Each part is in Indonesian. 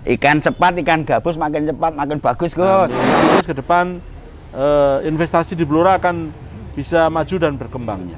Ikan cepat, ikan gabus makin cepat, makin bagus, Gus. Terus ke depan investasi di Blora akan bisa maju dan berkembang.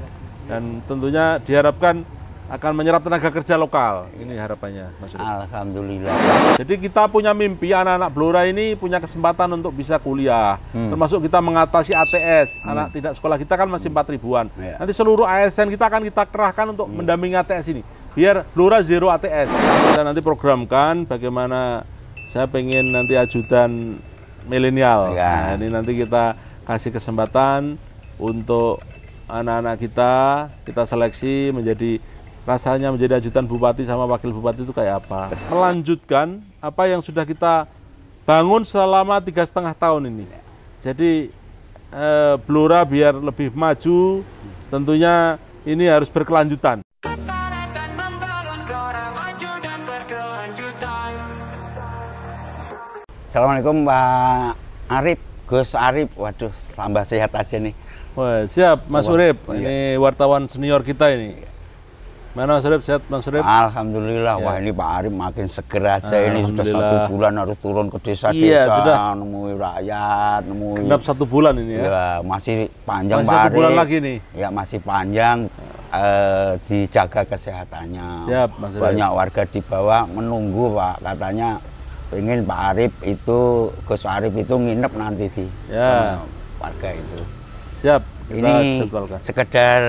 Dan tentunya diharapkan akan menyerap tenaga kerja lokal. Ini harapannya, Mas Urip. Alhamdulillah. Jadi kita punya mimpi anak-anak Blora ini punya kesempatan untuk bisa kuliah. Termasuk kita mengatasi ATS. Anak tidak sekolah kita kan masih 4 ribuan. Ya. Nanti seluruh ASN kita akan kita kerahkan untuk mendampingi ATS ini. Biar Blora zero ATS. Kita nanti programkan bagaimana saya pengen nanti ajudan milenial. Ya. Nah, ini nanti kita kasih kesempatan untuk anak-anak kita seleksi menjadi rasanya menjadi ajudan bupati sama wakil bupati itu kayak apa. Melanjutkan apa yang sudah kita bangun selama 3,5 tahun ini. Jadi Blora biar lebih maju, tentunya ini harus berkelanjutan. Assalamualaikum Pak Arif, Gus Arif. Waduh, tambah sehat aja nih. Wah, siap Mas Urip. Ini wartawan senior kita ini. Mana Mas Urip, sehat Mas Urip? Alhamdulillah. Wah, ini Pak Arif makin seger aja. Ini sudah 1 bulan harus turun ke desa-desa, sudah. nemui rakyat, nemui. Genap 1 bulan ini ya. Ya, masih panjang Masih Pak 1 Arif. bulan lagi nih. Ya, masih panjang. Dijaga kesehatannya. Siap, Mas Urip. Banyak warga di bawah menunggu, Pak. Katanya pengen Pak Arif itu, Gus Arif itu nginep nanti di warga itu. Siap, kita Ini jadwalkan. sekedar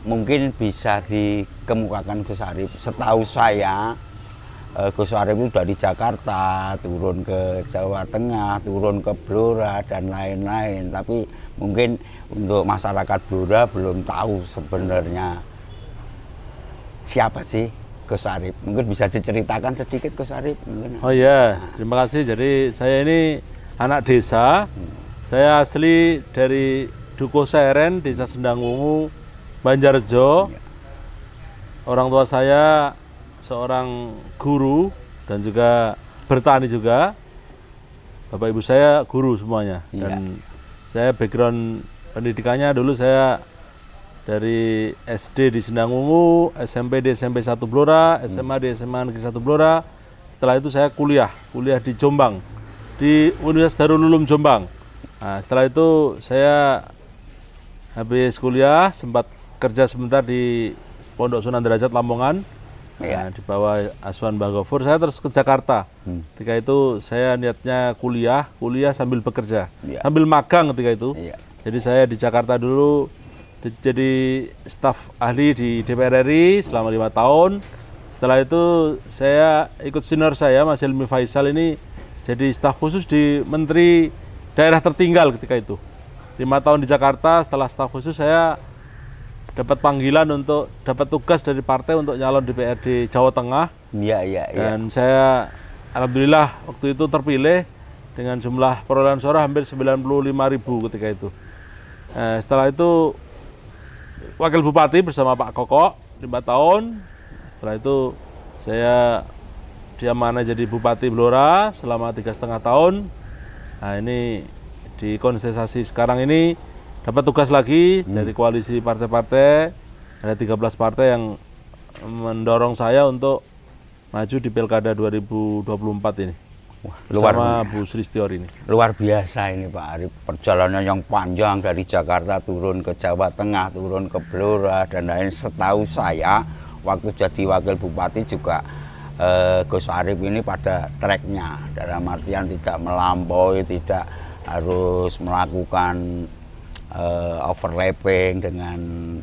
mungkin bisa dikemukakan Gus Arif. Setahu saya, Gus Arif itu sudah di Jakarta, turun ke Jawa Tengah, turun ke Blora dan lain-lain. Tapi mungkin untuk masyarakat Blora belum tahu sebenarnya siapa sih Gus Arif. Mungkin bisa diceritakan sedikit Gus Arif. Mungkin. Oh iya, terima kasih. Jadi saya ini anak desa. Saya asli dari Dukuh Seren, Desa Sendangwungu, Banjarjo. Orang tua saya seorang guru dan juga bertani juga. Bapak ibu saya guru semuanya. Dan saya background pendidikannya dulu saya dari SD di Sendangwungu, SMP di SMP 1 Blora, SMA di SMA Negeri 1 Blora. Setelah itu saya kuliah di Jombang, di Universitas Darul Ulum Jombang. Nah, setelah itu saya habis kuliah sempat kerja sebentar di Pondok Sunan Derajat Lamongan. Nah, di bawah asuhan Mbah Gofur. Saya terus ke Jakarta. Ketika itu saya niatnya kuliah sambil bekerja, sambil magang ketika itu. Jadi saya di Jakarta dulu jadi staf ahli di DPR RI selama 5 tahun. Setelah itu saya ikut senior saya, Mas Helmi Faisal ini jadi staf khusus di Menteri Daerah Tertinggal ketika itu. 5 tahun di Jakarta, setelah staf khusus saya dapat panggilan untuk dapat tugas dari partai untuk nyalon DPRD Jawa Tengah. Dan saya alhamdulillah waktu itu terpilih dengan jumlah perolehan suara hampir 95.000 ketika itu. Setelah itu wakil bupati bersama Pak Koko 5 tahun. Setelah itu saya diamanah jadi Bupati Blora selama 3,5 tahun. Nah, ini di konsentrasi sekarang ini dapat tugas lagi dari koalisi partai-partai. Ada 13 partai yang mendorong saya untuk maju di Pilkada 2024 ini. Wah, bersama Bu Sri Stior ini. Luar biasa ini Pak Arif, perjalanan yang panjang dari Jakarta turun ke Jawa Tengah, turun ke Blora dan lain. Setahu saya waktu jadi wakil bupati juga Gus Arif ini pada treknya, dalam artian tidak melampaui, tidak harus melakukan overlapping dengan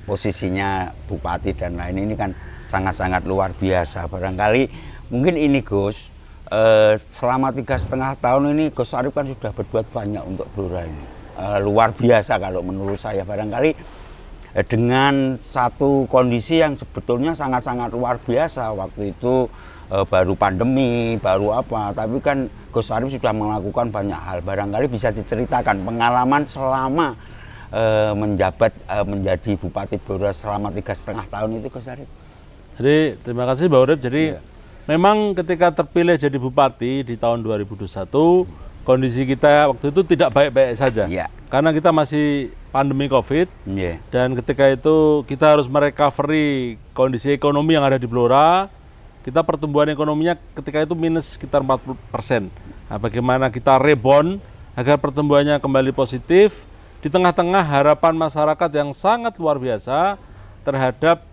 posisinya bupati dan lain. Ini kan sangat-sangat luar biasa. Barangkali mungkin ini Gus, selama 3,5 tahun ini Gus Arif kan sudah berbuat banyak untuk Blora ini. Luar biasa kalau menurut saya. Barangkali dengan satu kondisi yang sebetulnya sangat-sangat luar biasa. Waktu itu baru pandemi, baru apa, tapi kan Gus Arif sudah melakukan banyak hal. Barangkali bisa diceritakan pengalaman selama menjabat menjadi Bupati Blora selama 3,5 tahun itu Gus Arif. Jadi terima kasih Mbak Urip. Jadi memang ketika terpilih jadi Bupati di tahun 2021, kondisi kita waktu itu tidak baik-baik saja. Karena kita masih pandemi COVID. Dan ketika itu kita harus merecovery kondisi ekonomi yang ada di Blora. kita pertumbuhan ekonominya ketika itu minus sekitar 40%. Nah, bagaimana kita rebound agar pertumbuhannya kembali positif di tengah-tengah harapan masyarakat yang sangat luar biasa terhadap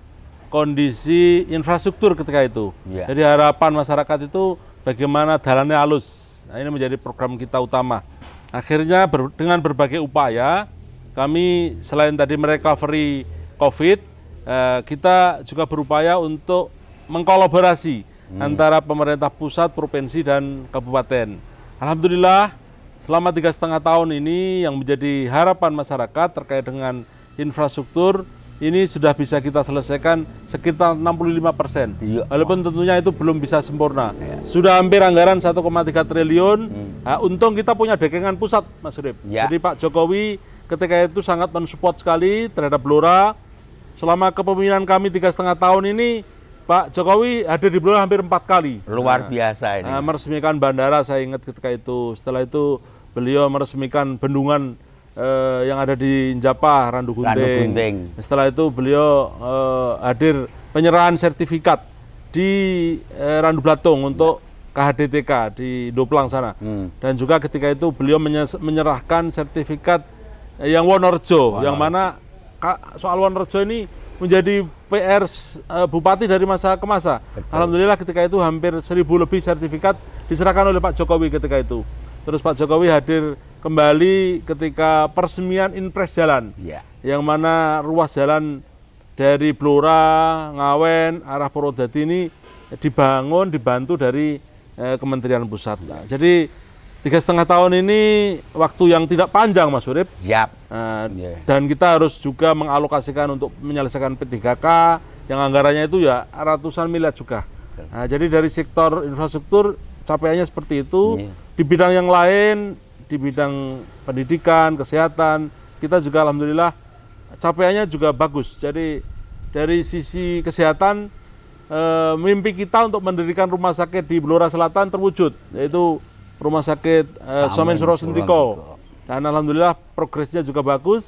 kondisi infrastruktur ketika itu. Ya. Jadi harapan masyarakat itu bagaimana jalannya halus. Nah, ini menjadi program kita utama. Akhirnya dengan berbagai upaya, kami selain tadi merecovery COVID, kita juga berupaya untuk mengkolaborasi antara pemerintah pusat, provinsi, dan kabupaten. Alhamdulillah, selama 3,5 tahun ini yang menjadi harapan masyarakat terkait dengan infrastruktur, ini sudah bisa kita selesaikan sekitar 65%. Iya. Walaupun tentunya itu belum bisa sempurna. Sudah hampir anggaran 1,3 triliun. Nah, untung kita punya dekengan pusat, Mas Urip. Ya. Jadi Pak Jokowi ketika itu sangat mensupport sekali terhadap Blora. Selama kepemimpinan kami 3,5 tahun ini, Pak Jokowi hadir di Blora hampir 4 kali. Luar biasa ini. Meresmikan bandara, saya ingat ketika itu. Setelah itu beliau meresmikan bendungan yang ada di Njapa, Randu Gunting. Setelah itu beliau hadir penyerahan sertifikat di Randu Blatung untuk KHDTK di Doplang sana. Dan juga ketika itu beliau menyerahkan sertifikat yang Wonorejo, yang mana soal Wonorejo ini menjadi PR bupati dari masa ke masa. Betul. Alhamdulillah ketika itu hampir 1.000 lebih sertifikat diserahkan oleh Pak Jokowi ketika itu. Terus Pak Jokowi hadir kembali ketika peresmian Inpres jalan, yang mana ruas jalan dari Blora, Ngawen, arah Purwodadi ini dibantu dari Kementerian Pusat. Nah, jadi 3,5 tahun ini waktu yang tidak panjang, Mas Urip. Dan kita harus juga mengalokasikan untuk menyelesaikan P3K yang anggarannya itu ya ratusan miliar juga. Nah, jadi dari sektor infrastruktur capaiannya seperti itu. Di bidang yang lain, di bidang pendidikan, kesehatan, kita juga alhamdulillah capaiannya juga bagus. Jadi dari sisi kesehatan, mimpi kita untuk mendirikan rumah sakit di Blora Selatan terwujud, yaitu Rumah Sakit Somen Suro Sentiko. Dan alhamdulillah progresnya juga bagus.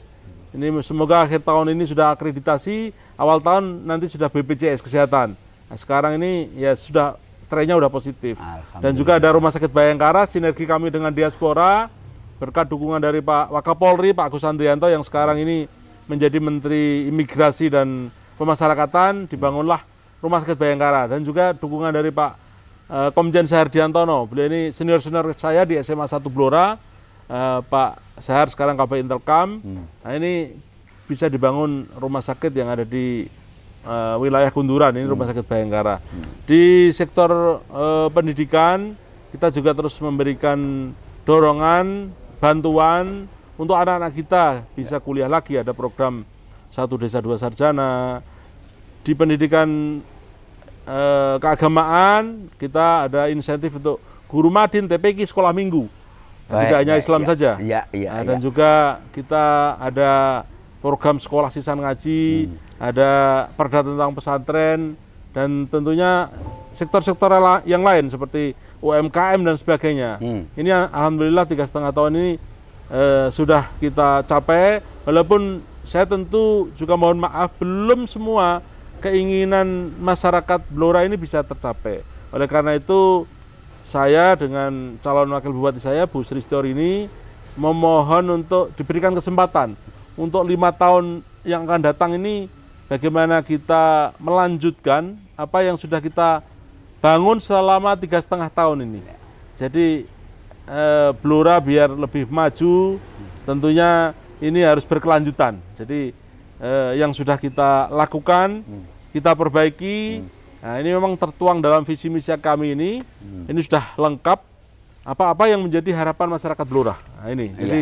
Ini semoga akhir tahun ini sudah akreditasi, awal tahun nanti sudah BPJS Kesehatan. Nah, sekarang ini ya sudah trennya udah positif. Dan juga ada Rumah Sakit Bayangkara, sinergi kami dengan diaspora, berkat dukungan dari Pak Wakapolri, Pak Agus Andrianto yang sekarang ini menjadi Menteri Imigrasi dan Pemasyarakatan, dibangunlah Rumah Sakit Bayangkara. Dan juga dukungan dari Pak Komjen Sahardiantono, beliau ini senior-senior saya di SMA 1 Blora, Pak Sahar sekarang KP Intelkam. Nah, ini bisa dibangun rumah sakit yang ada di wilayah Kunduran, ini Rumah Sakit Bayangkara. Di sektor pendidikan, kita juga terus memberikan dorongan, bantuan untuk anak-anak kita bisa kuliah lagi. Ada program 1 Desa 2 Sarjana. Di pendidikan keagamaan, kita ada insentif untuk guru madin, TPQ, sekolah minggu. Tidak hanya Islam saja. Dan juga kita ada program sekolah sisan ngaji, ada perda tentang pesantren, dan tentunya sektor-sektor yang lain seperti UMKM dan sebagainya. Ini alhamdulillah 3,5 tahun ini sudah kita capai, walaupun saya tentu juga mohon maaf belum semua keinginan masyarakat Blora ini bisa tercapai. Oleh karena itu saya dengan calon wakil bupati saya Bu Sri Stiorini memohon untuk diberikan kesempatan untuk 5 tahun yang akan datang ini bagaimana kita melanjutkan apa yang sudah kita bangun selama 3,5 tahun ini. Jadi Blora biar lebih maju, tentunya ini harus berkelanjutan. Jadi yang sudah kita lakukan, kita perbaiki. Nah, ini memang tertuang dalam visi misi kami ini. Ini sudah lengkap apa-apa yang menjadi harapan masyarakat Blora. Nah, ini. Jadi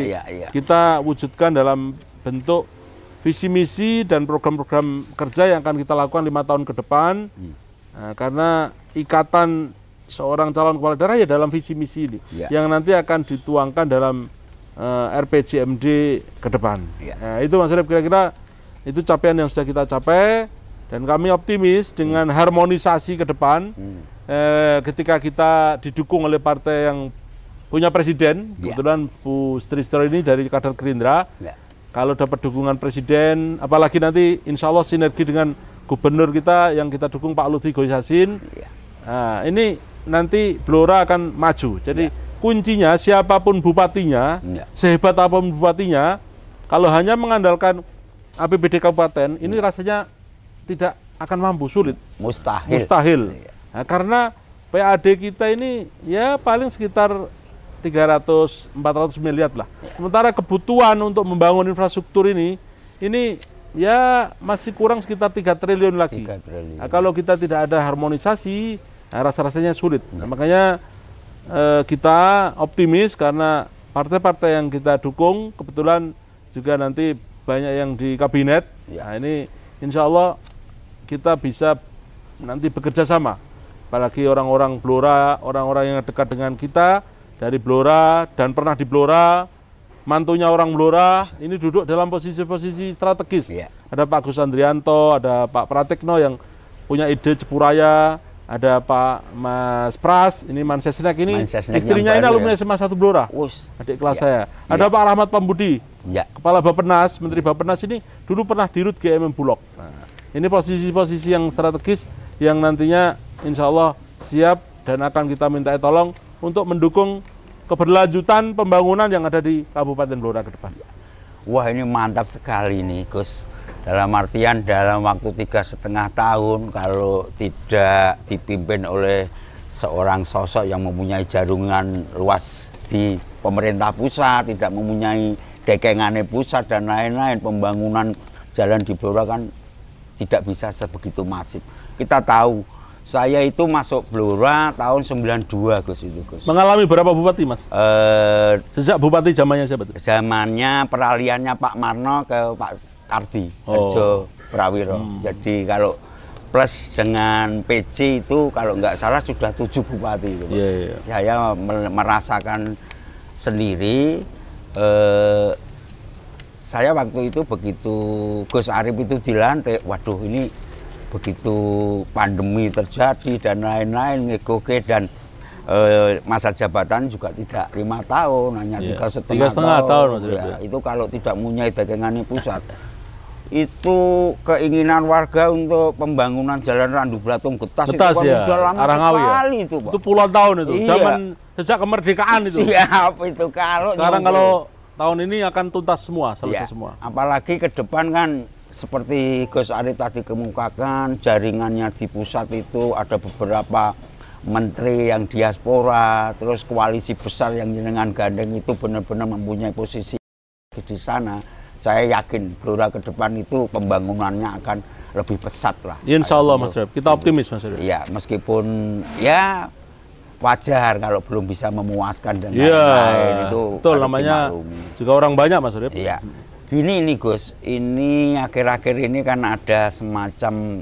kita wujudkan dalam bentuk visi misi dan program-program kerja yang akan kita lakukan 5 tahun ke depan. Nah, karena ikatan seorang calon kepala daerah ya dalam visi misi ini yang nanti akan dituangkan dalam RPJMD ke depan. Nah, itu Mas Rep, kira-kira itu capaian yang sudah kita capai, dan kami optimis dengan harmonisasi ke depan ketika kita didukung oleh partai yang punya presiden. Kebetulan Bu Sri Stiorini dari kader Gerindra. Kalau dapat dukungan presiden, apalagi nanti insya Allah sinergi dengan gubernur kita yang kita dukung Pak Lutfi Ghosasin, Nah, ini nanti Blora akan maju. Jadi kuncinya siapapun bupatinya, sehebat apapun bupatinya, kalau hanya mengandalkan APBD kabupaten, ini rasanya tidak akan mampu, sulit. Mustahil. Nah, karena PAD kita ini ya paling sekitar 300-400 miliar lah. Sementara kebutuhan untuk membangun infrastruktur ini ya masih kurang sekitar 3 triliun lagi. 3 triliun. Nah, kalau kita tidak ada harmonisasi, rasa-rasanya sulit. Nah, makanya kita optimis karena partai-partai yang kita dukung kebetulan juga nanti banyak yang di kabinet. Nah, ini insya Allah kita bisa nanti bekerja sama. Apalagi orang-orang Blora, orang-orang yang dekat dengan kita dari Blora dan pernah di Blora, mantunya orang Blora, ini duduk dalam posisi-posisi strategis. Ada Pak Agus Andrianto, ada Pak Pratikno yang punya ide Cepuraya, ada Pak Mas Pras, ini Mansesnek ini, istrinya ini alumni SMA 1 Blora, adik kelas saya. Ada Pak Rahmat Pambudi, Kepala Bappenas, Menteri Bappenas ini dulu pernah di Rut GMM Bulog. Nah, ini posisi-posisi yang strategis yang nantinya insya Allah siap dan akan kita minta tolong untuk mendukung keberlanjutan pembangunan yang ada di Kabupaten Blora ke depan. Wah, ini mantap sekali nih Gus. Dalam artian dalam waktu 3,5 tahun kalau tidak dipimpin oleh seorang sosok yang mempunyai jaringan luas di pemerintah pusat, tidak mempunyai dekengane pusat dan lain-lain, pembangunan jalan di Blora kan tidak bisa sebegitu masif. Kita tahu, saya itu masuk Blora tahun 92 Gus itu Gus. Mengalami berapa bupati Mas? Sejak bupati zamannya siapa? Zamannya peraliannya Pak Marno ke Pak Kardi, Harjo Prawiro. Jadi kalau plus dengan PC itu kalau nggak salah sudah 7 bupati itu. Saya merasakan sendiri. Saya waktu itu begitu Gus Arif itu dilantik, waduh ini begitu pandemi terjadi dan lain-lain ngegoke dan masa jabatan juga tidak 5 tahun, hanya 3,5 tahun. Itu kalau tidak mempunyai dagangannya pusat. Itu keinginan warga untuk pembangunan jalan Randu Blatung Getas itu kan sudah lama sekali itu, Pak. Itu puluhan tahun itu, zaman sejak kemerdekaan itu. Siap itu kalau sekarang kalau tahun ini akan tuntas semua, selesai semua. Apalagi ke depan kan seperti Gus Arif tadi kemukakan, jaringannya di pusat itu ada beberapa menteri yang diaspora, terus koalisi besar yang dengan gandeng itu benar-benar mempunyai posisi di sana. Saya yakin Blora ke depan itu pembangunannya akan lebih pesat lah. Insya Allah Mas Rep, kita optimis Mas Rep. Iya, meskipun ya wajar kalau belum bisa memuaskan dan lain-lain itu. Betul, namanya juga orang banyak Mas Rep. Iya. Gini nih Gus, ini akhir-akhir ini kan ada semacam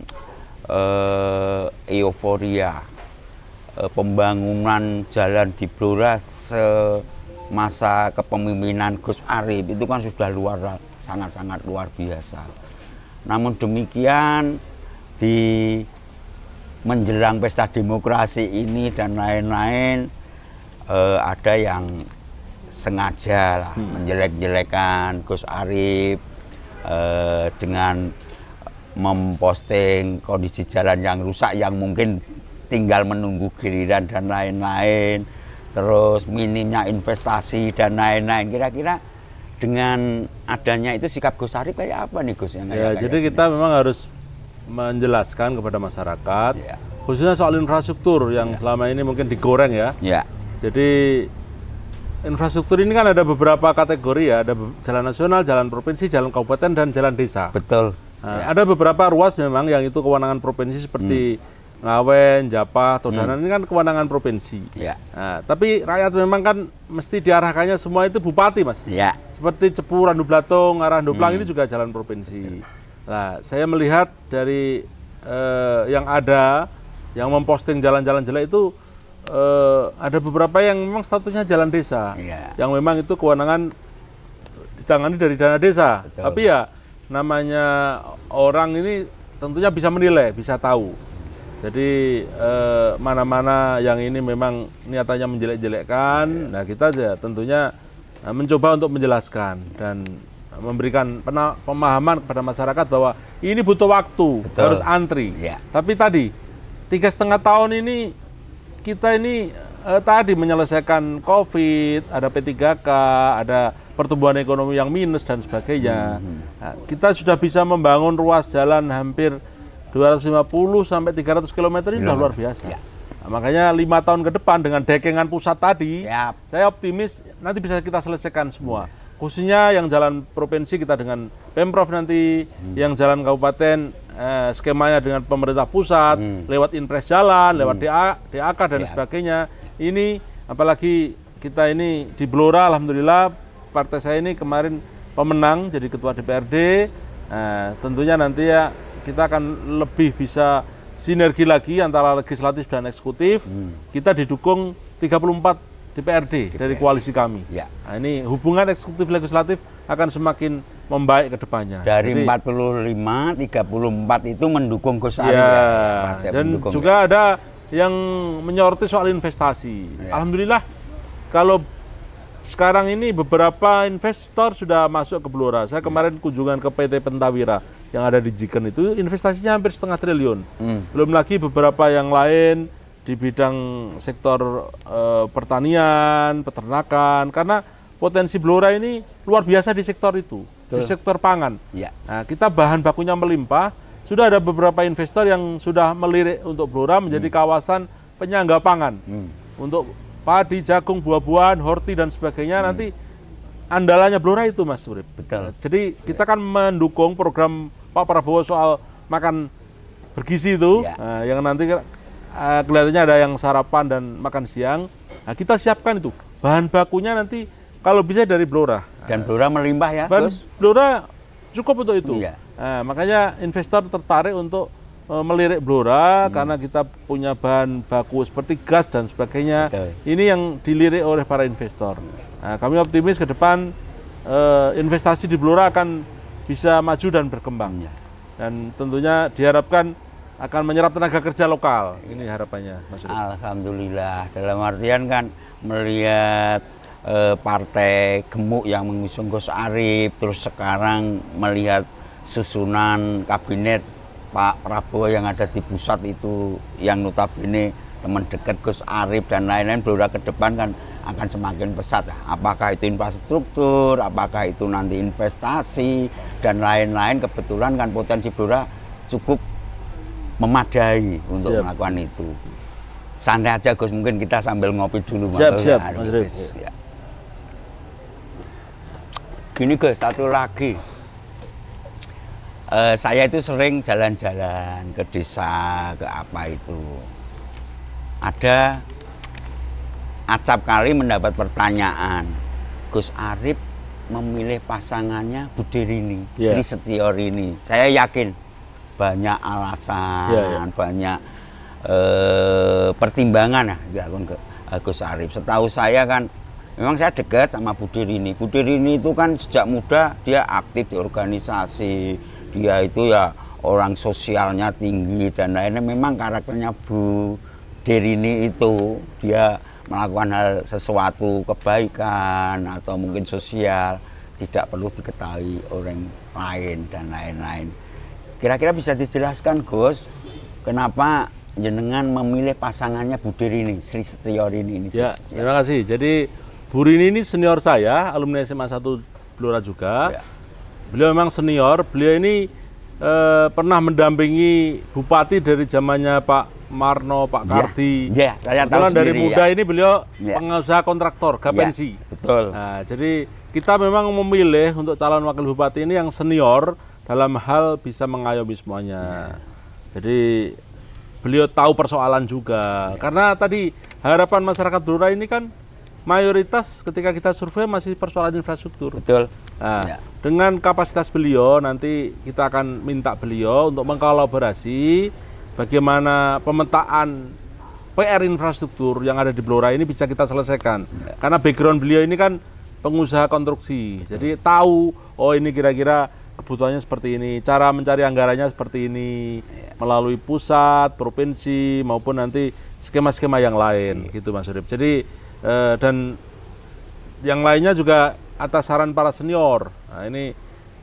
euforia pembangunan jalan di Blora semasa kepemimpinan Gus Arif itu kan sudah sangat-sangat luar biasa. Namun demikian di menjelang pesta demokrasi ini dan lain-lain ada yang sengaja lah menjelek-jelekan Gus Arif dengan memposting kondisi jalan yang rusak yang mungkin tinggal menunggu giliran dan lain-lain, terus minimnya investasi dan lain-lain. Kira-kira dengan adanya itu sikap Gus Arif kayak apa nih Gus? Jadi kita memang harus menjelaskan kepada masyarakat, khususnya soal infrastruktur yang selama ini mungkin digoreng ya. Jadi infrastruktur ini kan ada beberapa kategori ya, ada jalan nasional, jalan provinsi, jalan kabupaten, dan jalan desa. Betul. Nah, ada beberapa ruas memang yang itu kewenangan provinsi seperti Ngawen, Japah, Todanan ini kan kewenangan provinsi. Nah, tapi rakyat memang kan mesti diarahkannya semua itu bupati Mas. Seperti Cepu, Randu Blatung, arah Ndoplang ini juga jalan provinsi. Nah, saya melihat dari yang ada, yang memposting jalan-jalan jelek itu ada beberapa yang memang statusnya jalan desa, yang memang itu kewenangan ditangani dari dana desa. Tapi ya namanya orang ini tentunya bisa menilai, bisa tahu. Jadi mana-mana yang ini memang niatannya menjelek-jelekkan, nah kita tentunya mencoba untuk menjelaskan dan memberikan pemahaman kepada masyarakat bahwa ini butuh waktu, harus antri. Tapi tadi 3,5 tahun ini kita ini tadi menyelesaikan COVID, ada P3K, ada pertumbuhan ekonomi yang minus dan sebagainya. Nah, kita sudah bisa membangun ruas jalan hampir 250 sampai 300 km ini sudah luar biasa. Ya. Nah, makanya 5 tahun ke depan dengan dekengan pusat tadi, saya optimis nanti bisa kita selesaikan semua. Khususnya yang jalan provinsi kita dengan Pemprov nanti, yang jalan kabupaten skemanya dengan pemerintah pusat, lewat impres jalan, lewat DAK dan sebagainya. Ini apalagi kita ini di Blora, alhamdulillah partai saya ini kemarin pemenang jadi ketua DPRD. Tentunya nanti ya kita akan lebih bisa sinergi lagi antara legislatif dan eksekutif. Kita didukung 34 DPRD dari koalisi kami. Ya. Nah, ini hubungan eksekutif legislatif akan semakin membaik ke depannya. Dari 45, 34 itu mendukung Gus Arif ya. Dan juga ada yang menyoroti soal investasi. Ya. Alhamdulillah kalau sekarang ini beberapa investor sudah masuk ke Blora. Saya kemarin kunjungan ke PT Pentawira yang ada di Jiken itu investasinya hampir 0,5 triliun. Belum lagi beberapa yang lain di bidang sektor pertanian, peternakan, karena potensi Blora ini luar biasa di sektor itu, di sektor pangan. Ya. Nah, kita bahan bakunya melimpah, sudah ada beberapa investor yang sudah melirik untuk Blora menjadi kawasan penyangga pangan. Untuk padi, jagung, buah-buahan, horti dan sebagainya, nanti andalannya Blora itu Mas Urip. Betul. Jadi kita kan mendukung program Pak Prabowo soal makan bergizi itu, yang nanti kelihatannya ada yang sarapan dan makan siang. Nah, kita siapkan itu. Bahan bakunya nanti kalau bisa dari Blora. Dan Blora melimpah ya, Gus? Blora cukup untuk itu. Nah, makanya investor tertarik untuk melirik Blora karena kita punya bahan baku seperti gas dan sebagainya. Ini yang dilirik oleh para investor. Nah, kami optimis ke depan investasi di Blora akan bisa maju dan berkembang. Dan tentunya diharapkan akan menyerap tenaga kerja lokal. Ini harapannya, Mas Urip. Alhamdulillah. Dalam artian kan melihat partai gemuk yang mengusung Gus Arif, terus sekarang melihat susunan kabinet Pak Prabowo yang ada di pusat itu, yang notabene teman dekat Gus Arif dan lain-lain, Blora ke depan kan akan semakin pesat. Apakah itu infrastruktur, apakah itu nanti investasi dan lain-lain. Kebetulan kan potensi Blora cukup memadai untuk melakukan itu. Santai aja Gus, mungkin kita sambil ngopi dulu. Siap, Mas Urip. Ya. Gini Gus, satu lagi. Saya itu sering jalan-jalan ke desa, ke apa itu. Ada acap kali mendapat pertanyaan, Gus Arif memilih pasangannya Budirini, Sri Setiorini. Saya yakin banyak alasan, banyak pertimbangan ya ke Gus Arif. Setahu saya kan, memang saya dekat sama Budirini. Budirini itu kan sejak muda dia aktif di organisasi, dia itu ya orang sosialnya tinggi dan lainnya. Memang karakternya Bu Dirini itu dia melakukan hal sesuatu kebaikan atau mungkin sosial tidak perlu diketahui orang lain dan lain-lain. Kira-kira bisa dijelaskan Gus, kenapa jenengan memilih pasangannya Bu Dirini, Sri Setiorini ini? Ya, terima kasih. Jadi Bu Rini ini senior saya, alumni SMA 1 Blora juga. Beliau memang senior, beliau ini pernah mendampingi bupati dari zamannya Pak Marno, Pak Kardi. Saya tahu sendiri, dari muda ini beliau pengusaha kontraktor, Gapensi. Betul. Nah, jadi kita memang memilih untuk calon wakil bupati ini yang senior dalam hal bisa mengayomi semuanya. Jadi beliau tahu persoalan juga. Karena tadi harapan masyarakat Blora ini kan mayoritas ketika kita survei masih persoalan infrastruktur. Betul. Nah, dengan kapasitas beliau nanti kita akan minta beliau untuk mengkolaborasi bagaimana pemetaan PR infrastruktur yang ada di Blora ini bisa kita selesaikan. Karena background beliau ini kan pengusaha konstruksi. Jadi tahu, oh ini kira-kira kebutuhannya seperti ini, cara mencari anggarannya seperti ini, melalui pusat, provinsi, maupun nanti skema-skema yang lain, gitu Mas Urip. Jadi, dan yang lainnya juga atas saran para senior. Nah, ini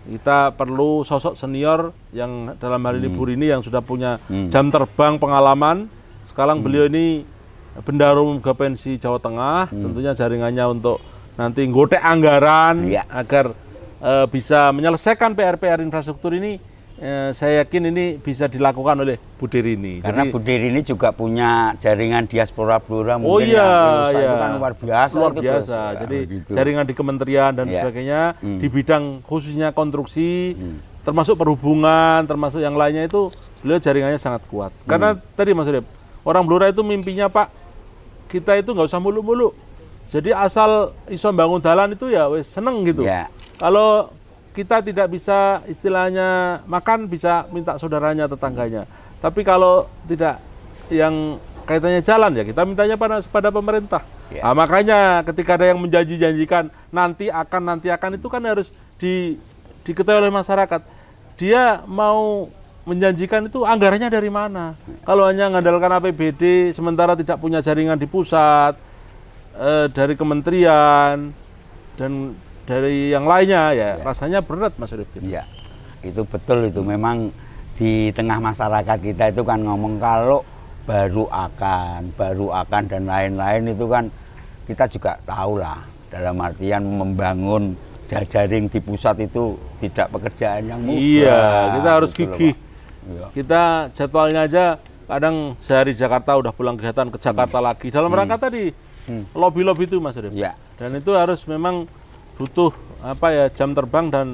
kita perlu sosok senior yang dalam hal ini Bu Rini yang sudah punya jam terbang pengalaman Sekarang beliau ini Bendahara Umum Gapensi Jawa Tengah, tentunya jaringannya untuk nanti nggotek anggaran agar bisa menyelesaikan PR-PR infrastruktur ini. Saya yakin ini bisa dilakukan oleh Bu Derini. Karena Bu Derini juga punya jaringan diaspora Blora mungkin itu kan luar biasa. Luar biasa. Jadi jaringan di kementerian dan sebagainya di bidang khususnya konstruksi, termasuk perhubungan, termasuk yang lainnya itu beliau jaringannya sangat kuat. Karena tadi Mas Urip, orang Blora itu mimpinya Pak, kita itu nggak usah muluk-muluk. Jadi asal iso bangun dalan itu ya wes seneng gitu. Kalau kita tidak bisa istilahnya makan, bisa minta saudaranya, tetangganya. Tapi kalau tidak yang kaitannya jalan ya kita mintanya pada pemerintah. Nah, makanya ketika ada yang menjanjikan nanti akan itu kan harus diketahui oleh masyarakat. Dia mau menjanjikan itu anggarannya dari mana? Kalau hanya mengandalkan APBD sementara tidak punya jaringan di pusat, dari kementerian dan dari yang lainnya ya rasanya berat Mas Urip. Iya, itu betul itu. Memang di tengah masyarakat kita itu kan ngomong kalau baru akan dan lain-lain itu kan kita juga tahu lah, dalam artian membangun jaring di pusat itu tidak pekerjaan yang mudah. Iya, kita harus gigih. Kita jadwalnya aja kadang sehari Jakarta udah pulang kegiatan ke Jakarta lagi dalam rangka tadi lobby-lobby itu Mas Urip. Dan itu harus memang butuh jam terbang dan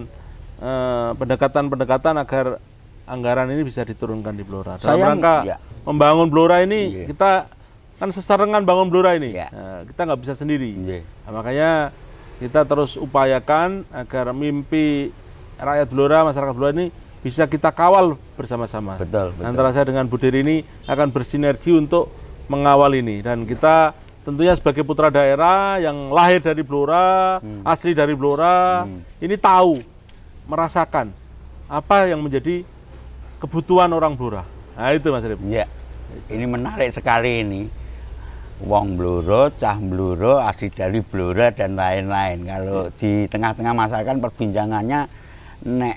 pendekatan-pendekatan agar anggaran ini bisa diturunkan di Blora. Dalam rangka membangun Blora ini kita kan sesarengan bangun Blora ini, kita nggak bisa sendiri. Nah, makanya kita terus upayakan agar mimpi rakyat Blora, masyarakat Blora ini bisa kita kawal bersama-sama. Betul. Antara saya dengan Bu Derini akan bersinergi untuk mengawal ini, dan kita tentunya sebagai putra daerah yang lahir dari Blora, asli dari Blora, ini tahu, merasakan apa yang menjadi kebutuhan orang Blora. Nah itu Mas Urip. Iya, ini menarik sekali ini. Wong Blora, cah Blora, asli dari Blora dan lain-lain. Kalau di tengah-tengah masyarakat perbincangannya, nek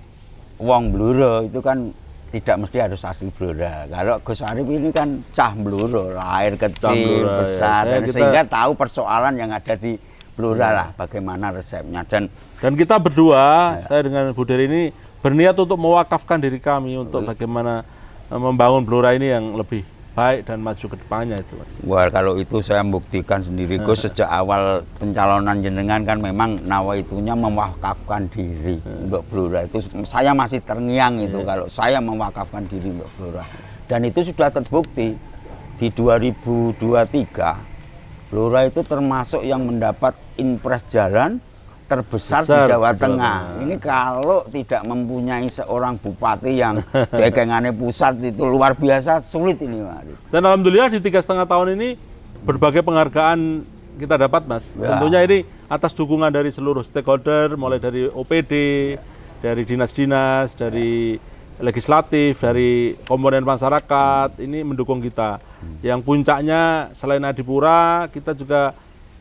Wong Blora itu kan tidak mesti harus asli Blora. Kalau Gus Arif ini kan cah Blora, lahir kecil, besar, dan sehingga tahu persoalan yang ada di Blora lah, bagaimana resepnya. Dan kita berdua, saya dengan Bu Derini berniat untuk mewakafkan diri kami untuk bagaimana membangun Blora ini yang lebih baik dan maju ke depannya itu. Wah, kalau itu saya membuktikan sendiri, Gus, sejak awal pencalonan jenengan kan memang nawaitunya mewakafkan diri untuk Blora. Itu saya masih terngiang itu kalau saya mewakafkan diri untuk Blora. Dan itu sudah terbukti di 2023. Blora itu termasuk yang mendapat impres jalan terbesar di Jawa Tengah. Ini kalau tidak mempunyai seorang bupati yang cekengannya pusat itu luar biasa sulit ini, Pak. Dan alhamdulillah di 3,5 tahun ini berbagai penghargaan kita dapat, Mas. Tentunya ini atas dukungan dari seluruh stakeholder, mulai dari OPD, dari dinas-dinas, dari legislatif, dari komponen masyarakat, ini mendukung kita. Yang puncaknya selain Adipura, kita juga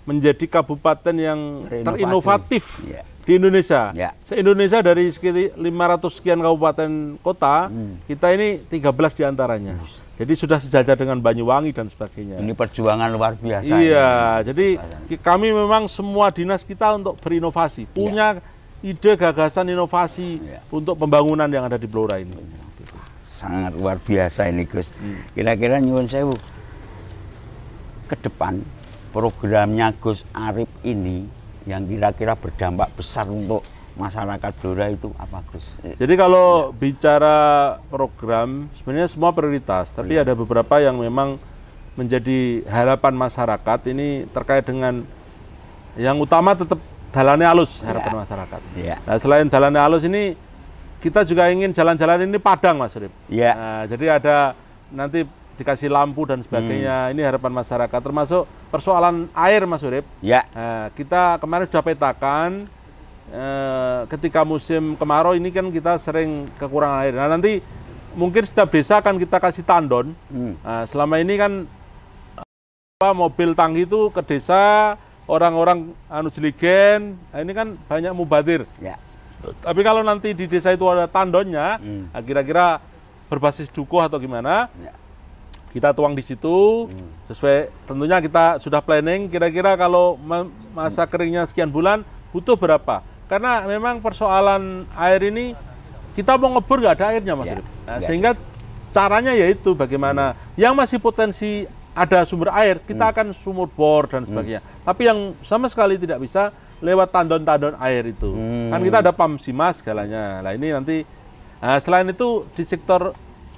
menjadi kabupaten yang terinovatif di Indonesia. Se-Indonesia dari sekitar 500 sekian kabupaten kota, kita ini 13 diantaranya. Jadi sudah sejajar dengan Banyuwangi dan sebagainya. Ini perjuangan luar biasa. Iya, jadi kami memang semua dinas kita untuk berinovasi, punya ide gagasan inovasi untuk pembangunan yang ada di Blora ini. Sangat luar biasa ini, Gus. Kira-kira nyuwun sewu ke depan programnya Gus Arif ini yang kira-kira berdampak besar untuk masyarakat Blora itu apa, Gus? Jadi kalau bicara program sebenarnya semua prioritas, tapi ada beberapa yang memang menjadi harapan masyarakat ini terkait dengan yang utama tetap dalannya halus harapan masyarakat. Nah, selain dalannya halus ini kita juga ingin jalan-jalan ini padang, Mas Urip. Nah, jadi ada nanti dikasih lampu dan sebagainya. Ini harapan masyarakat, termasuk persoalan air, Mas Urip. Nah, kita kemarin sudah petakan ketika musim kemarau ini kan kita sering kekurangan air. Nah, nanti mungkin setiap desa akan kita kasih tandon. Nah, selama ini kan mobil tangki itu ke desa, orang-orang jeligen, nah ini kan banyak mubadir. Tapi kalau nanti di desa itu ada tandonnya, kira-kira berbasis dukuh atau gimana, kita tuang di situ. Sesuai tentunya kita sudah planning kira-kira kalau masa keringnya sekian bulan butuh berapa. Karena memang persoalan air ini kita mau ngebor nggak ada airnya Mas Urip. Nah, sehingga caranya yaitu bagaimana yang masih potensi ada sumber air, kita akan sumur bor dan sebagainya. Tapi yang sama sekali tidak bisa lewat tandon-tandon air itu. Kan kita ada pam simas segalanya. Nah ini nanti, selain itu di sektor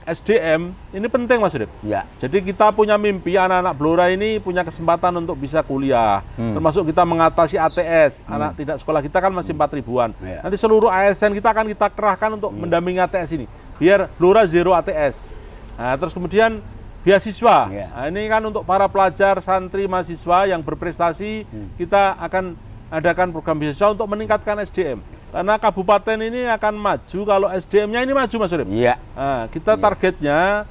SDM, ini penting Mas Urip. Ya. Jadi kita punya mimpi anak-anak Blora ini punya kesempatan untuk bisa kuliah. Termasuk kita mengatasi ATS, anak tidak sekolah kita kan masih 4 ribuan. Ya. Nanti seluruh ASN kita akan kita kerahkan untuk mendampingi ATS ini. Biar Blora zero ATS. Nah, terus kemudian beasiswa. Nah, ini kan untuk para pelajar, santri, mahasiswa yang berprestasi, kita akan adakan program beasiswa untuk meningkatkan SDM. Karena kabupaten ini akan maju kalau SDM-nya ini maju Mas Urip. Iya. Nah, kita targetnya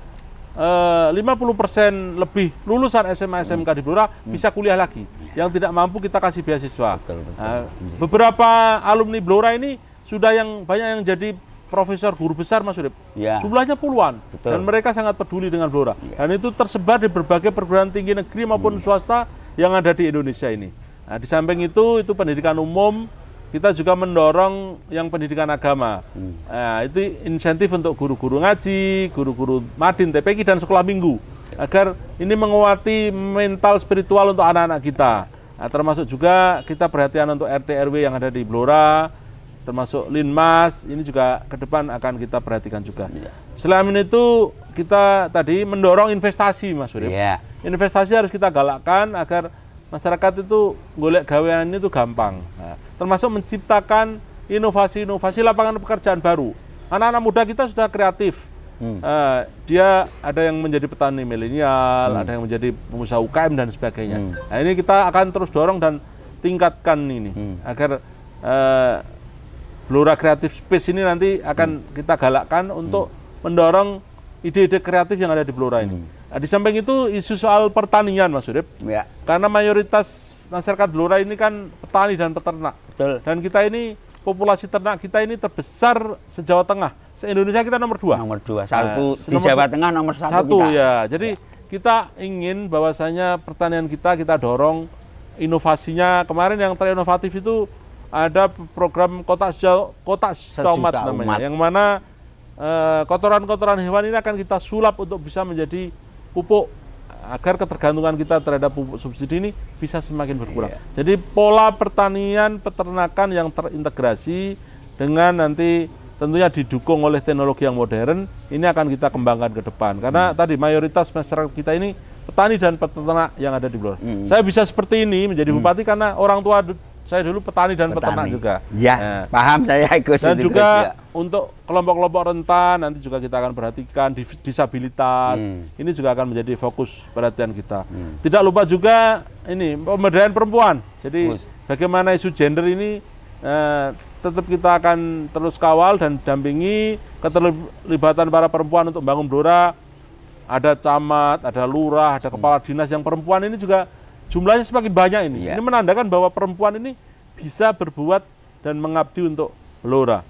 50% lebih lulusan SMA SMK di Blora bisa kuliah lagi. Yang tidak mampu kita kasih beasiswa. Betul. Nah, beberapa alumni Blora ini sudah yang banyak yang jadi profesor guru besar Mas Urip. Ya. Jumlahnya puluhan. Betul. Dan mereka sangat peduli dengan Blora. Dan itu tersebar di berbagai perguruan tinggi negeri maupun swasta yang ada di Indonesia ini. Nah, di samping itu pendidikan umum, kita juga mendorong yang pendidikan agama. Nah, itu insentif untuk guru-guru ngaji, guru-guru madin, TPQ, dan sekolah minggu. Agar ini menguati mental spiritual untuk anak-anak kita. Nah, termasuk juga kita perhatian untuk RT RW yang ada di Blora, termasuk Linmas, ini juga ke depan akan kita perhatikan juga. Selain itu, kita tadi mendorong investasi Mas Urip. Investasi harus kita galakkan agar masyarakat itu golek gawean itu gampang. Nah, termasuk menciptakan inovasi-inovasi lapangan pekerjaan baru. Anak-anak muda kita sudah kreatif. Dia ada yang menjadi petani milenial, ada yang menjadi pengusaha UKM dan sebagainya. Nah, ini kita akan terus dorong dan tingkatkan ini agar Blora Creative Space ini nanti akan kita galakkan untuk mendorong ide-ide kreatif yang ada di Blora ini. Nah, di samping itu isu soal pertanian Mas Urip. Karena mayoritas masyarakat Blora ini kan petani dan peternak. Betul. Dan kita ini populasi ternak kita ini terbesar se-Jawa Tengah. Se-Indonesia kita nomor 2. Nomor 2. Satu di Jawa Tengah nomor 1 kita. Ya. Jadi kita ingin bahwasanya pertanian kita dorong inovasinya. Kemarin yang terinovatif itu ada program kotak Sejuta namanya, yang mana kotoran-kotoran hewan ini akan kita sulap untuk bisa menjadi pupuk agar ketergantungan kita terhadap pupuk subsidi ini bisa semakin berkurang. Jadi pola pertanian peternakan yang terintegrasi dengan nanti tentunya didukung oleh teknologi yang modern ini akan kita kembangkan ke depan. Karena tadi mayoritas masyarakat kita ini petani dan peternak yang ada di Blora. Saya bisa seperti ini menjadi bupati karena orang tua saya dulu petani dan peternak juga. Ya, paham saya ikut. Dan juga untuk kelompok-kelompok rentan nanti juga kita akan perhatikan disabilitas. Ini juga akan menjadi fokus perhatian kita. Tidak lupa juga ini pemberdayaan perempuan. Jadi bagaimana isu gender ini tetap kita akan terus kawal dan dampingi keterlibatan para perempuan untuk membangun Blora. Ada camat, ada lurah, ada kepala dinas yang perempuan ini juga jumlahnya semakin banyak ini. Ini menandakan bahwa perempuan ini bisa berbuat dan mengabdi untuk Blora.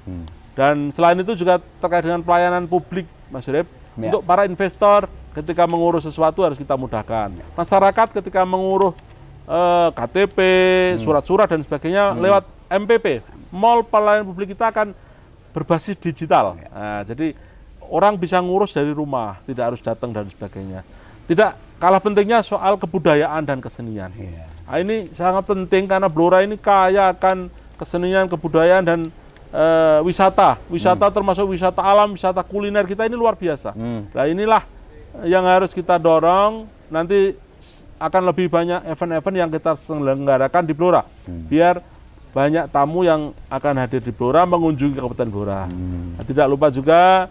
Dan selain itu juga terkait dengan pelayanan publik, Mas Urip, untuk para investor ketika mengurus sesuatu harus kita mudahkan. Masyarakat ketika mengurus KTP, surat-surat dan sebagainya lewat MPP, mall pelayanan publik kita akan berbasis digital. Nah, jadi orang bisa ngurus dari rumah, tidak harus datang dan sebagainya. Tidak kalah pentingnya soal kebudayaan dan kesenian. Nah, ini sangat penting karena Blora ini kaya akan kesenian, kebudayaan dan wisata. Wisata termasuk wisata alam, wisata kuliner kita ini luar biasa. Nah, inilah yang harus kita dorong. Nanti akan lebih banyak event-event yang kita selenggarakan di Blora. Biar banyak tamu yang akan hadir di Blora mengunjungi Kabupaten Blora. Nah, tidak lupa juga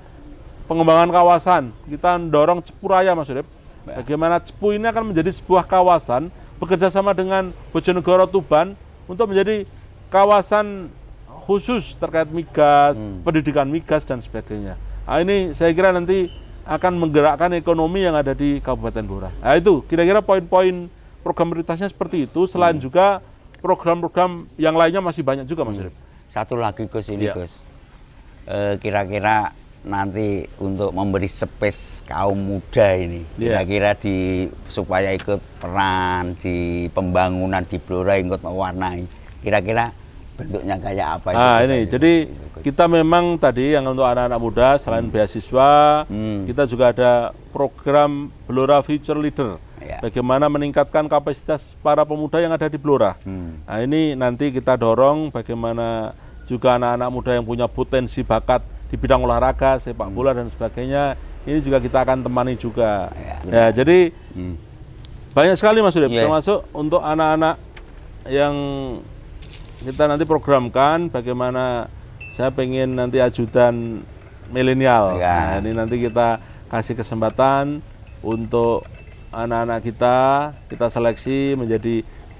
pengembangan kawasan. Kita dorong Cepu Raya, Mas Urip. Bagaimana Cepu ini akan menjadi sebuah kawasan bekerja sama dengan Bojonegoro Tuban untuk menjadi kawasan khusus terkait migas, pendidikan migas dan sebagainya. Nah, ini saya kira nanti akan menggerakkan ekonomi yang ada di Kabupaten Blora. Nah, itu kira-kira poin-poin program prioritasnya seperti itu. Selain juga program-program yang lainnya masih banyak juga, Mas Urip. Satu lagi Gus ini Gus, kira-kira nanti untuk memberi space kaum muda ini, kira-kira supaya ikut peran di pembangunan di Blora, ikut mewarnai, kira-kira bentuknya kayak apa itu? Ini jadi kita memang tadi yang untuk anak-anak muda selain beasiswa, kita juga ada program Blora Future Leader. Bagaimana meningkatkan kapasitas para pemuda yang ada di Blora. Nah, ini nanti kita dorong bagaimana juga anak-anak muda yang punya potensi bakat di bidang olahraga, sepak bola dan sebagainya, ini juga kita akan temani juga. Ya, jadi banyak sekali Mas Urip, termasuk untuk anak-anak yang kita nanti programkan bagaimana saya pengen nanti ajudan milenial. Nah, ini nanti kita kasih kesempatan untuk anak-anak kita seleksi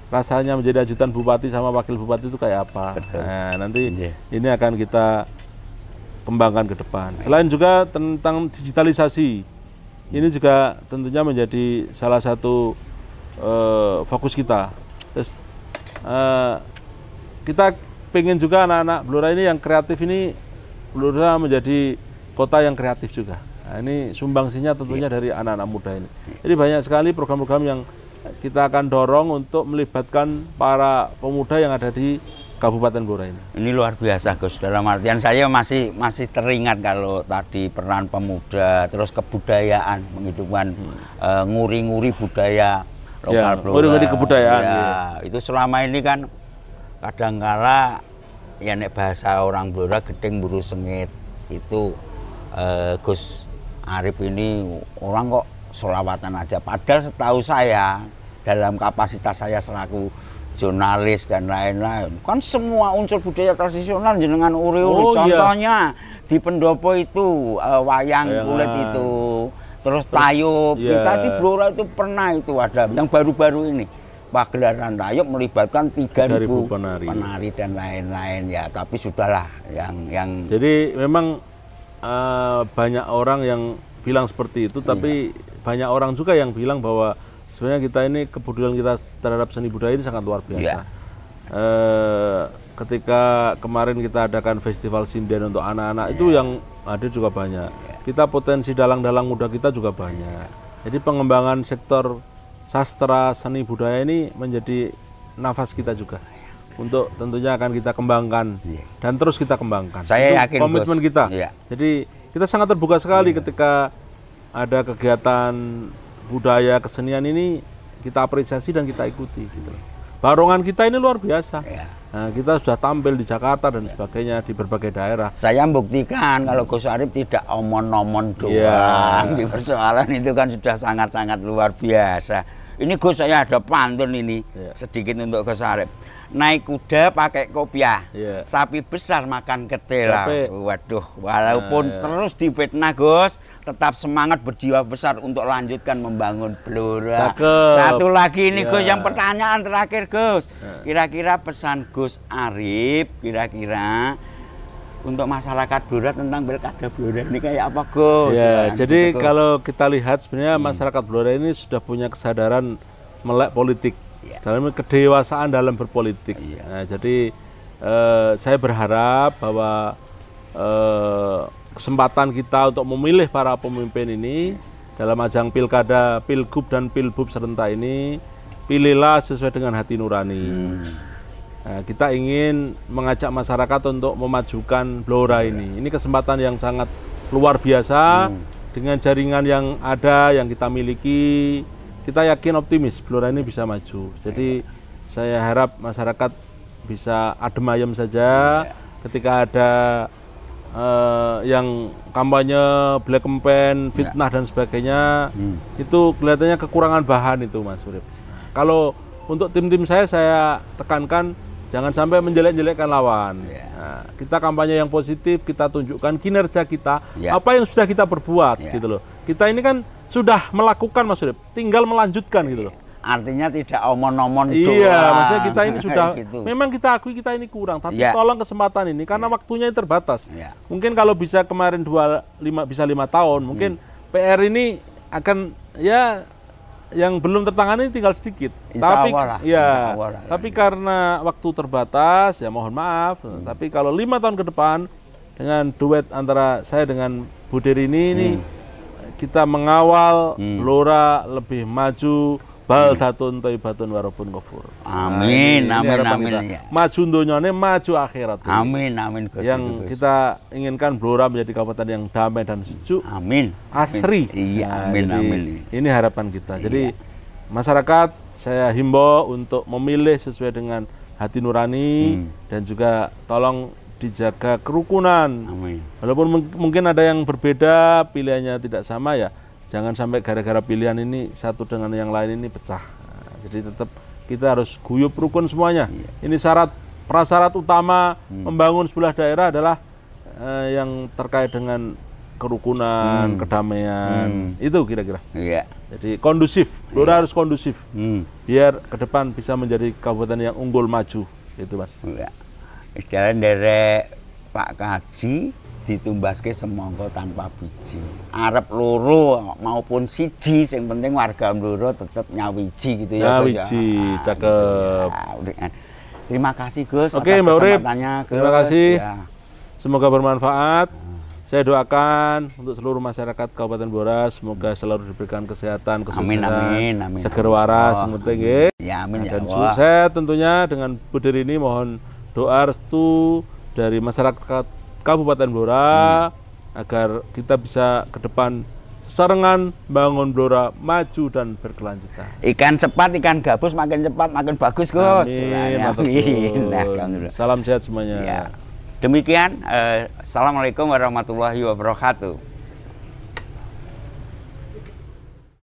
rasanya menjadi ajudan bupati sama wakil bupati itu kayak apa. Nah, nanti ini akan kita kembangkan ke depan. Selain juga tentang digitalisasi, ini juga tentunya menjadi salah satu fokus kita. Terus kita pengen juga anak-anak Blora ini yang kreatif ini, Blora menjadi kota yang kreatif juga. Nah, ini sumbangsinya tentunya dari anak-anak muda ini. Jadi banyak sekali program-program yang kita akan dorong untuk melibatkan para pemuda yang ada di Kabupaten Blora ini. Ini luar biasa Gus, dalam artian saya masih teringat kalau tadi peran pemuda, terus kebudayaan, menghidupkan nguri-nguri budaya lokal Blora. Nguri-nguri kebudayaan. Itu selama ini kan kadangkala ya nek bahasa orang Blora gedeng buru sengit itu Gus Arif ini orang kok sholawatan aja, padahal setahu saya dalam kapasitas saya selaku jurnalis dan lain-lain kan semua unsur budaya tradisional jenengan uri-uri. Contohnya di pendopo itu wayang kulit itu, terus tayub. Kita di Blora itu pernah itu ada yang baru-baru ini pagelaran tayub melibatkan 3.000 penari dan lain-lain ya, tapi sudahlah yang jadi memang banyak orang yang bilang seperti itu, tapi banyak orang juga yang bilang bahwa sebenarnya kita ini kepedulian kita terhadap seni budaya ini sangat luar biasa. Ketika kemarin kita adakan festival sinden untuk anak-anak itu yang hadir juga banyak. Kita potensi dalang-dalang muda kita juga banyak. Jadi pengembangan sektor sastra seni budaya ini menjadi nafas kita juga. Untuk tentunya akan kita kembangkan dan terus kita kembangkan. Saya yakin komitmen kita. Jadi kita sangat terbuka sekali ketika ada kegiatan budaya kesenian ini kita apresiasi dan kita ikuti. Gitu. Barongan kita ini luar biasa. Nah, kita sudah tampil di Jakarta dan sebagainya di berbagai daerah. Saya membuktikan kalau Gus Arif tidak omon-omon doang di persoalan itu kan sudah sangat-sangat luar biasa. Ini Gus, saya ada pantun ini sedikit untuk Gus Arif. Naik kuda pakai kopiah, sapi besar makan ketela. Waduh, walaupun terus difitnah Gus, tetap semangat berjiwa besar untuk lanjutkan membangun Blora. Satu lagi ini Gus, yang pertanyaan terakhir Gus, kira-kira pesan Gus Arif, kira-kira untuk masyarakat Blora tentang pilkada Blora ini kayak apa Gus? Jadi kalau kita lihat sebenarnya masyarakat Blora ini sudah punya kesadaran melek politik. Dalam kedewasaan dalam berpolitik. Nah, jadi saya berharap bahwa kesempatan kita untuk memilih para pemimpin ini dalam ajang pilkada, pilgub dan pilbub serentak ini, pilihlah sesuai dengan hati nurani. Nah, kita ingin mengajak masyarakat untuk memajukan Blora ini. Ini kesempatan yang sangat luar biasa dengan jaringan yang ada, yang kita miliki. Kita yakin optimis Blora ini bisa maju. Jadi saya harap masyarakat bisa adem ayem saja ketika ada yang kampanye black campaign, fitnah dan sebagainya. Itu kelihatannya kekurangan bahan itu Mas Urip. Kalau untuk tim-tim saya tekankan jangan sampai menjelek-jelekkan lawan. Nah, kita kampanye yang positif, kita tunjukkan kinerja kita, apa yang sudah kita perbuat gitu loh. Kita ini kan sudah melakukan Mas Urip, tinggal melanjutkan gitu loh. Artinya tidak omon-omon doang. Iya, maksudnya kita ini sudah, memang kita akui kita ini kurang, tapi tolong kesempatan ini, karena waktunya terbatas. Mungkin kalau bisa kemarin 5 tahun, mungkin PR ini akan yang belum tertangani tinggal sedikit. Tapi karena waktu terbatas, ya mohon maaf. Tapi kalau 5 tahun ke depan, dengan duet antara saya dengan ini kita mengawal Blora lebih maju, baldatun thayyibatun warabun ghafur. Amin, Nah, ini amin, harapan amin. kita. Ya. Maju dunyane, maju akhirat. Amin, amin Gus. Yang itu, Gus. kita inginkan Blora menjadi kabupaten yang damai dan sejuk, Amin. asri. Iya, Nah, amin, jadi amin. Ini harapan kita. Jadi masyarakat saya himbau untuk memilih sesuai dengan hati nurani dan juga tolong dijaga kerukunan. Amin. Walaupun mungkin ada yang berbeda, pilihannya tidak sama ya, jangan sampai gara-gara pilihan ini satu dengan yang lain ini pecah. Nah, jadi tetap kita harus guyup rukun semuanya. Ini prasyarat utama membangun sebuah daerah adalah yang terkait dengan kerukunan, kedamaian, itu kira-kira. Iya. Jadi kondusif, Blora harus kondusif, biar ke depan bisa menjadi kabupaten yang unggul maju, itu Mas. Iya. Istilah derek Pak Kaji ditumbaske semangka tanpa biji. Arep loro maupun siji, sing penting warga Blora tetep nyawiji gitu ya. Nyawiji, cakep. Terima kasih Gus. Oke, atas Mbak Urip. kesempatannya, Gus. Terima kasih. Ya. Semoga bermanfaat. Saya doakan untuk seluruh masyarakat Kabupaten Blora semoga selalu diberikan kesehatan, kesuksesan, Amin. seger waras, semuanya nggih. Ya, amin ya Dan Allah. saya tentunya dengan budir ini mohon doa restu dari masyarakat Kabupaten Blora agar kita bisa ke depan sesarengan bangun Blora maju dan berkelanjutan. Ikan cepat, ikan gabus makin cepat makin bagus Gus. Amin. Nah, Matur suwun. Nah, alhamdulillah. Salam sehat semuanya. Ya. Demikian, assalamualaikum warahmatullahi wabarakatuh.